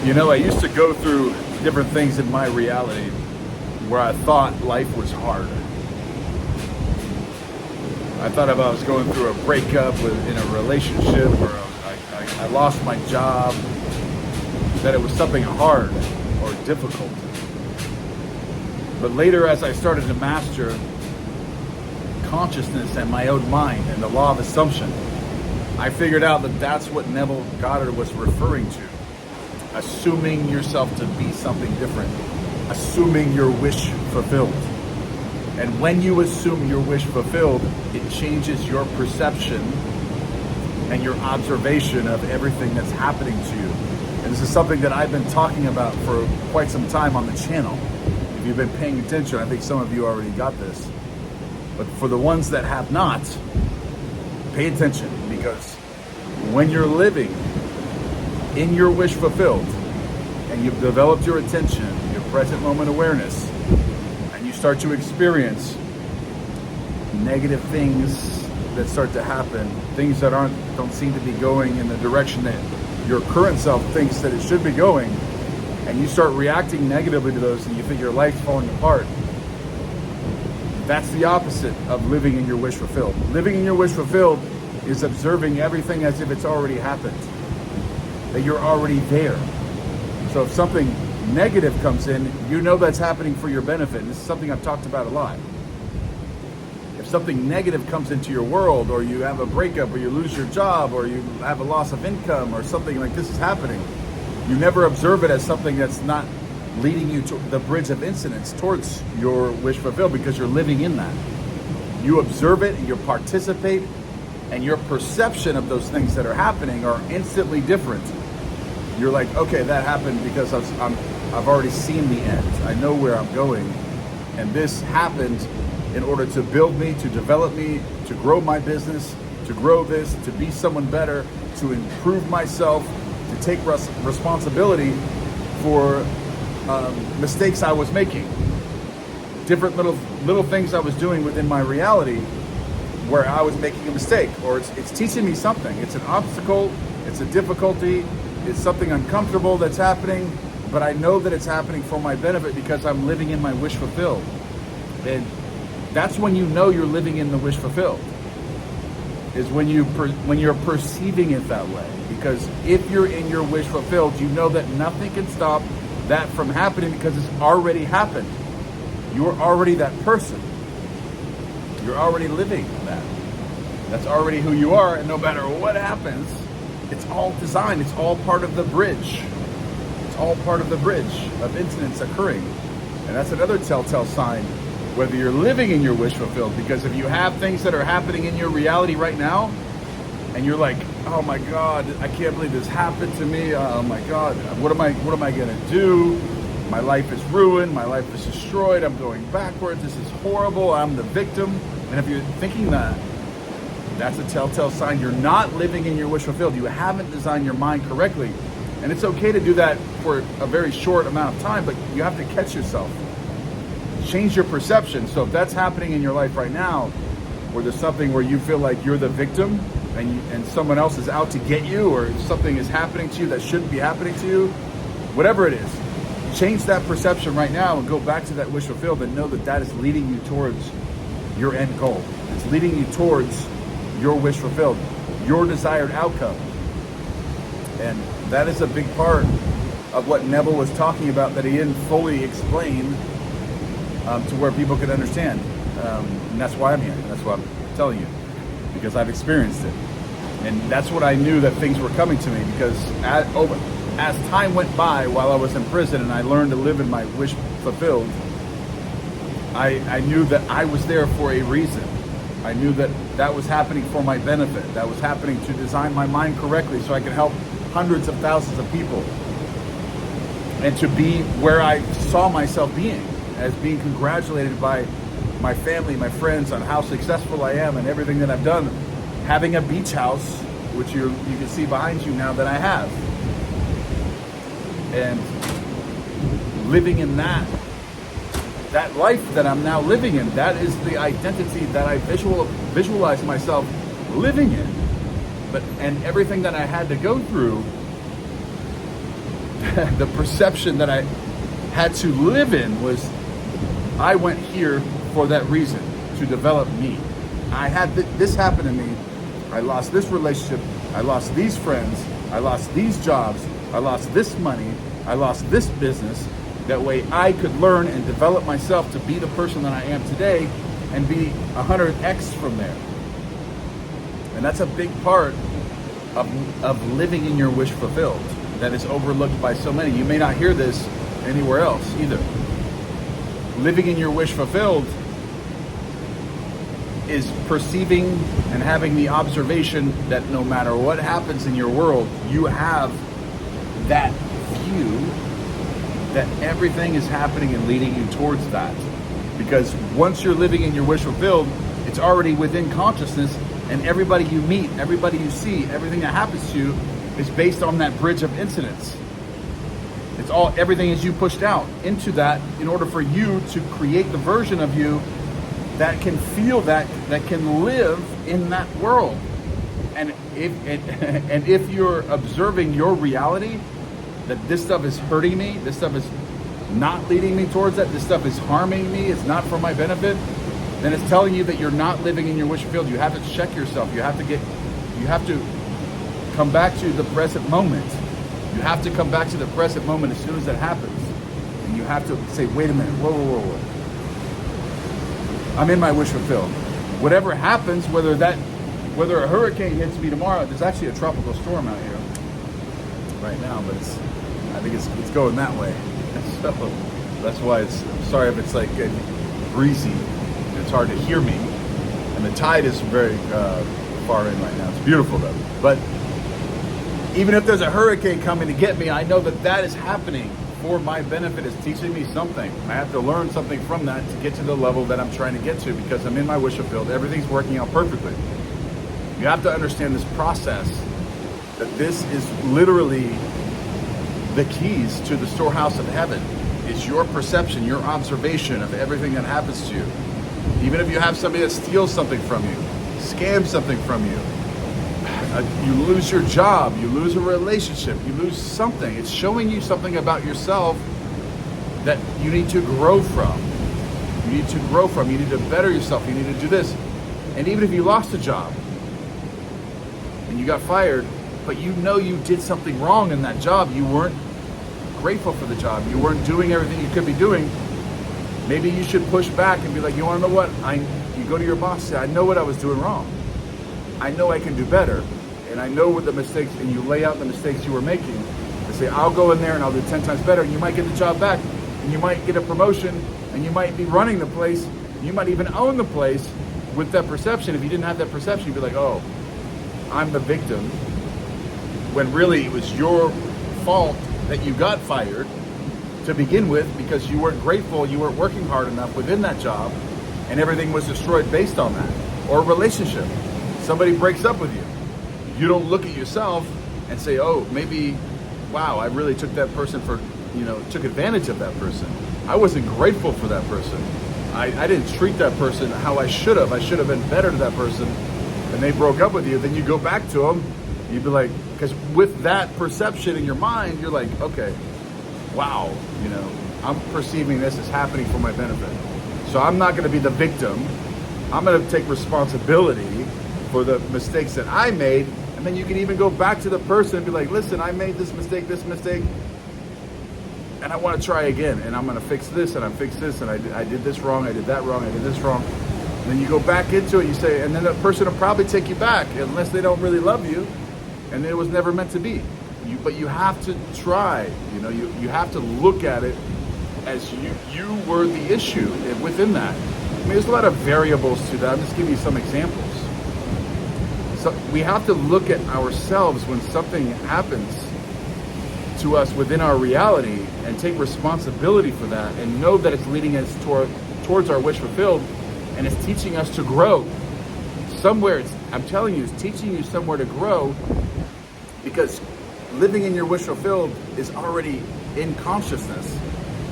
You know, I used to go through different things in my reality where I thought life was hard. I thought if I was going through a breakup in a relationship or I lost my job, that it was something hard or difficult. But later, as I started to master consciousness and my own mind and the law of assumption, I figured out that that's what Neville Goddard was referring to. Assuming yourself to be something different, assuming your wish fulfilled. And when you assume your wish fulfilled, it changes your perception and your observation of everything that's happening to you. And this is something that I've been talking about for quite some time on the channel. If you've been paying attention, I think some of you already got this. But for the ones that have not, pay attention, because when you're living in your wish fulfilled, and you've developed your attention, your present moment awareness, and you start to experience negative things that start to happen, things that don't seem to be going in the direction that your current self thinks that it should be going, and you start reacting negatively to those and you think your life's falling apart, that's the opposite of living in your wish fulfilled. Living in your wish fulfilled is observing everything as if it's already happened, that you're already there. So if something negative comes in, you know that's happening for your benefit. And this is something I've talked about a lot. If something negative comes into your world, or you have a breakup, or you lose your job, or you have a loss of income, or something like this is happening, you never observe it as something that's not leading you to the bridge of incidents towards your wish fulfilled, because you're living in that. You observe it, and you participate, and your perception of those things that are happening are instantly different. You're like, okay, that happened because I've already seen the end. I know where I'm going. And this happened in order to build me, to develop me, to grow my business, to grow this, to be someone better, to improve myself, to take responsibility for mistakes I was making. Different little things I was doing within my reality where I was making a mistake, or it's teaching me something. It's an obstacle, it's a difficulty, it's something uncomfortable that's happening, but I know that it's happening for my benefit because I'm living in my wish fulfilled. And that's when you know you're living in the wish fulfilled, is when you're perceiving it that way. Because if you're in your wish fulfilled, you know that nothing can stop that from happening because it's already happened. You're already that person. You're already living that. That's already who you are, and no matter what happens, it's all designed. It's all part of the bridge. It's all part of the bridge of incidents occurring. And that's another telltale sign whether you're living in your wish fulfilled. Because if you have things that are happening in your reality right now, and you're like, oh my God, I can't believe this happened to me. Oh my God, what am I gonna do? My life is ruined, my life is destroyed, I'm going backwards, this is horrible, I'm the victim. And if you're thinking that, that's a telltale sign you're not living in your wish fulfilled. You haven't designed your mind correctly. And it's okay to do that for a very short amount of time, but you have to catch yourself. Change your perception. So if that's happening in your life right now, where there's something where you feel like you're the victim and someone else is out to get you, or something is happening to you that shouldn't be happening to you, whatever it is, change that perception right now and go back to that wish fulfilled and know that that is leading you towards your end goal. It's leading you towards your wish fulfilled, your desired outcome. And that is a big part of what Neville was talking about that he didn't fully explain to where people could understand. And that's why I'm here. That's why I'm telling you, because I've experienced it. And that's what I knew, that things were coming to me, because as time went by while I was in prison and I learned to live in my wish fulfilled, I knew that I was there for a reason. I knew that that was happening for my benefit. That was happening to design my mind correctly so I could help hundreds of thousands of people. And to be where I saw myself being, as being congratulated by my family, my friends, on how successful I am and everything that I've done. Having a beach house, which you can see behind you now that I have. And living in that life that I'm now living in, that is the identity that I visualize myself living in. And everything that I had to go through the perception that I had to live in was, I went here for that reason, to develop me. I had this happen to me. I lost this relationship. I lost these friends. I lost these jobs. I lost this money. I lost this business. That way I could learn and develop myself to be the person that I am today and be 100x from there. And that's a big part of living in your wish fulfilled that is overlooked by so many. You may not hear this anywhere else either. Living in your wish fulfilled is perceiving and having the observation that no matter what happens in your world, you have that view that everything is happening and leading you towards that. Because once you're living in your wish fulfilled, it's already within consciousness, and everybody you meet, everybody you see, everything that happens to you is based on that bridge of incidents. It's all, everything is you pushed out into that in order for you to create the version of you that can feel that can live in that world. And if you're observing your reality, that this stuff is hurting me, this stuff is not leading me towards that, this stuff is harming me, it's not for my benefit, then it's telling you that you're not living in your wish fulfilled. You have to check yourself. You have to come back to the present moment. You have to come back to the present moment as soon as that happens. And you have to say, wait a minute, whoa. I'm in my wish fulfilled. Whatever happens, whether a hurricane hits me tomorrow, there's actually a tropical storm out here right now, but I think it's going that way. So that's why I'm sorry if it's like breezy. It's hard to hear me, and the tide is very far in right now. It's beautiful though. But even if there's a hurricane coming to get me, I know that is happening for my benefit. It's teaching me something. I have to learn something from that to get to the level that I'm trying to get to, because I'm in my wish fulfilled. Everything's working out perfectly. You have to understand this process, that this is literally the keys to the storehouse of heaven. It's your perception, your observation of everything that happens to you. Even if you have somebody that steals something from you, scams something from you, you lose your job, you lose a relationship, you lose something. It's showing you something about yourself that you need to grow from. You need to grow from. You need to better yourself. You need to do this. And even if you lost a job and you got fired, but you know you did something wrong in that job, you weren't grateful for the job, you weren't doing everything you could be doing, maybe you should push back and be like, you want to know what? You go to your boss and say, I know what I was doing wrong. I know I can do better. And I know what the mistakes, and you lay out the mistakes you were making. And say, I'll go in there and I'll do 10 times better. And you might get the job back, and you might get a promotion, and you might be running the place. You might even own the place with that perception. If you didn't have that perception, you'd be like, oh, I'm the victim. When really it was your fault that you got fired to begin with, because you weren't grateful, you weren't working hard enough within that job, and everything was destroyed based on that. Or a relationship. Somebody breaks up with you. You don't look at yourself and say, oh, maybe, wow, I really took that person for, took advantage of that person. I wasn't grateful for that person. I didn't treat that person how I should have. I should have been better to that person. And they broke up with you. Then you go back to them. You'd be like, because with that perception in your mind, you're like, okay, wow, I'm perceiving this as happening for my benefit. So I'm not going to be the victim. I'm going to take responsibility for the mistakes that I made. And then you can even go back to the person and be like, listen, I made this mistake, and I want to try again. And I'm going to fix this, and I fix this, and I did this wrong, I did that wrong, I did this wrong. And then you go back into it, you say, and then that person will probably take you back, unless they don't really love you, and it was never meant to be. But you have to try, you have to look at it as you were the issue within that. I mean, there's a lot of variables to that. I'm just giving you some examples. So we have to look at ourselves when something happens to us within our reality and take responsibility for that, and know that it's leading us towards our wish fulfilled, and it's teaching us to grow. Somewhere, I'm telling you, it's teaching you somewhere to grow, because living in your wish fulfilled is already in consciousness,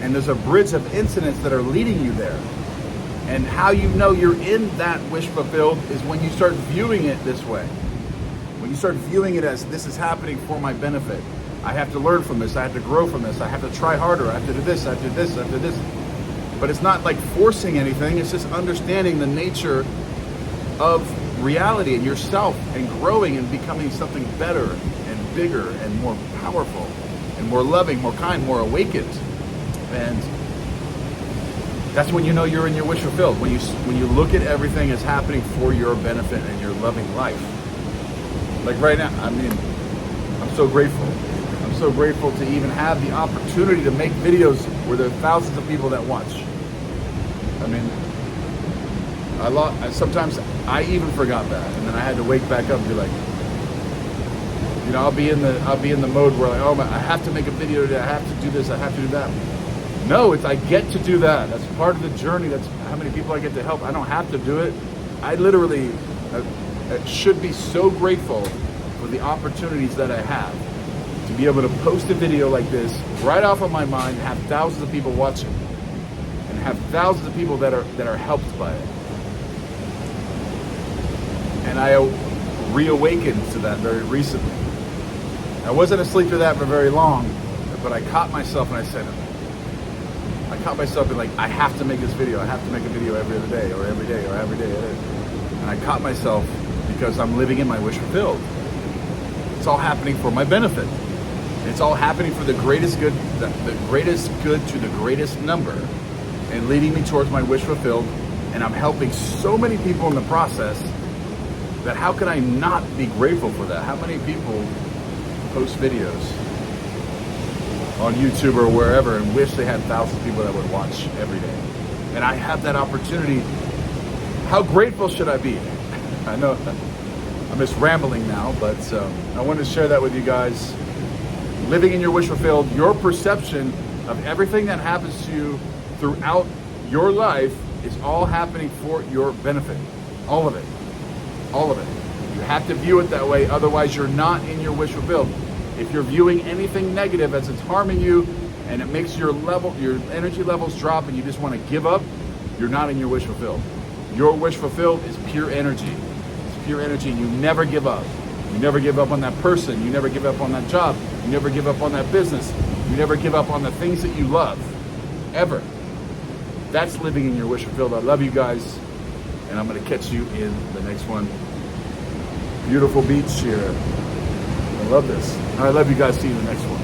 and there's a bridge of incidents that are leading you there. And how you know you're in that wish fulfilled is when you start viewing it this way. When you start viewing it as, this is happening for my benefit. I have to learn from this. I have to grow from this. I have to try harder. I have to do this. I have to do this. I have to do this. But it's not like forcing anything. It's just understanding the nature of reality and yourself and growing and becoming something better and bigger and more powerful and more loving, more kind, more awakened. And that's when you know you're in your wish fulfilled. When you look at everything as happening for your benefit and your loving life. Like right now, I mean, I'm so grateful. I'm so grateful to even have the opportunity to make videos where there are thousands of people that watch. I mean, sometimes I even forgot that, and then I had to wake back up and be like, you know, I'll be in the mode where like, oh, I have to make a video today. I have to do this. I have to do that. No, I get to do that. That's part of the journey. That's how many people I get to help. I don't have to do it. I literally should be so grateful for the opportunities that I have to be able to post a video like this right off of my mind, and have thousands of people watching, and have thousands of people that are helped by it. And I reawakened to that very recently. I wasn't asleep to that for very long, but I caught myself and being like, I have to make this video. I have to make a video every other day or every day or every day. And I caught myself because I'm living in my wish fulfilled. It's all happening for my benefit. It's all happening for the greatest good, the greatest good to the greatest number, and leading me towards my wish fulfilled. And I'm helping so many people in the process that how can I not be grateful for that? How many people post videos on YouTube or wherever and wish they had thousands of people that would watch every day? And I have that opportunity. How grateful should I be? I know I'm just rambling now, but I wanted to share that with you guys. Living in your wish fulfilled, your perception of everything that happens to you throughout your life is all happening for your benefit. All of it. All of it. You have to view it that way, otherwise you're not in your wish fulfilled. If you're viewing anything negative as it's harming you and it makes your energy levels drop and you just want to give up, you're not in your wish fulfilled. Your wish fulfilled is pure energy. It's pure energy, and you never give up. You never give up on that person. You never give up on that job. You never give up on that business. You never give up on the things that you love, ever. That's living in your wish fulfilled. I love you guys, and I'm going to catch you in the next one. Beautiful beach here. I love this. I love you guys. See you in the next one.